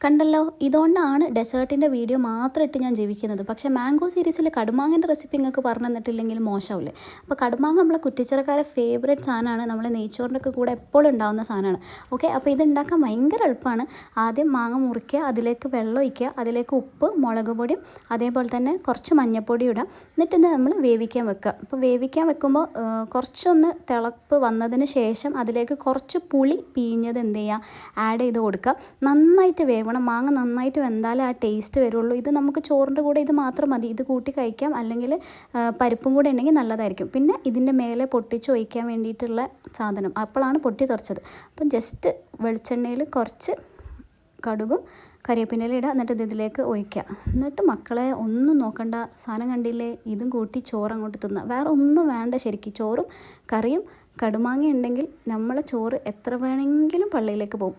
കണ്ടല്ലോ, ഇതുകൊണ്ടാണ് ഡെസേർട്ടിൻ്റെ വീഡിയോ മാത്രം ഇട്ട് ഞാൻ ജീവിക്കുന്നത്. പക്ഷേ മാംഗോ സീരീസിൽ കടുമാങ്ങൻ്റെ റെസിപ്പി നിങ്ങൾക്ക് പറഞ്ഞു തന്നിട്ടില്ലെങ്കിൽ മോശമാവില്ലേ? അപ്പോൾ കടുമാങ്ങ നമ്മളെ കുറ്റിച്ചിറക്കാരെ ഫേവറേറ്റ് സാധനമാണ്. നമ്മൾ നെയ്ച്ചോറിൻ്റെ ഒക്കെ കൂടെ എപ്പോഴും ഉണ്ടാകുന്ന സാധനമാണ്. ഓക്കെ, അപ്പോൾ ഇത് ഉണ്ടാക്കാൻ ഭയങ്കര എളുപ്പമാണ്. ആദ്യം മാങ്ങ മുറിക്കുക, അതിലേക്ക് വെള്ളം ഒഴിക്കുക, അതിലേക്ക് ഉപ്പ്, മുളക് പൊടിയും അതേപോലെ തന്നെ കുറച്ച് മഞ്ഞൾപ്പൊടി ഇടുക. എന്നിട്ട് ഇത് നമ്മൾ വേവിക്കാൻ വെക്കുക. അപ്പോൾ വേവിക്കാൻ വെക്കുമ്പോൾ കുറച്ചൊന്ന് തിളപ്പ് വന്നതിന് ശേഷം അതിലേക്ക് കുറച്ച് പുളി പിഴിഞ്ഞത് എന്ത് ചെയ്യുക, ആഡ് ചെയ്ത് കൊടുക്കുക. നന്നായിട്ട് വേവണം. മാങ്ങ നന്നായിട്ട് വെന്താലേ ആ ടേസ്റ്റ് വരുള്ളൂ. ഇത് നമുക്ക് ചോറിൻ്റെ കൂടെ ഇത് മാത്രം മതി. ഇത് കൂട്ടി കഴിക്കാം, അല്ലെങ്കിൽ പരിപ്പും കൂടെ ഉണ്ടെങ്കിൽ നല്ലതായിരിക്കും. പിന്നെ ഇതിൻ്റെ മേലെ പൊട്ടിച്ച് ഒഴിക്കാൻ വേണ്ടിയിട്ടുള്ള സാധനം അപ്പോഴാണ് പൊട്ടി തെറിച്ചത്. അപ്പം ജസ്റ്റ് വെളിച്ചെണ്ണയിൽ കുറച്ച് കടുകും കരിവേപ്പിൻ്റെ ഇടുക, എന്നിട്ട് ഇതിലേക്ക് ഒഴിക്കുക. എന്നിട്ട് മക്കളെ ഒന്നും നോക്കണ്ട, സാധനം കണ്ടില്ലേ, ഇതും കൂട്ടി ചോറ് അങ്ങോട്ട് തിന്നുക. വേറെ ഒന്നും വേണ്ട. ശരിക്കും ചോറും കറിയും കടുമാങ്ങ ഉണ്ടെങ്കിൽ നമ്മളെ ചോറ് എത്ര വേണമെങ്കിലും പള്ളിയിലേക്ക് പോകും.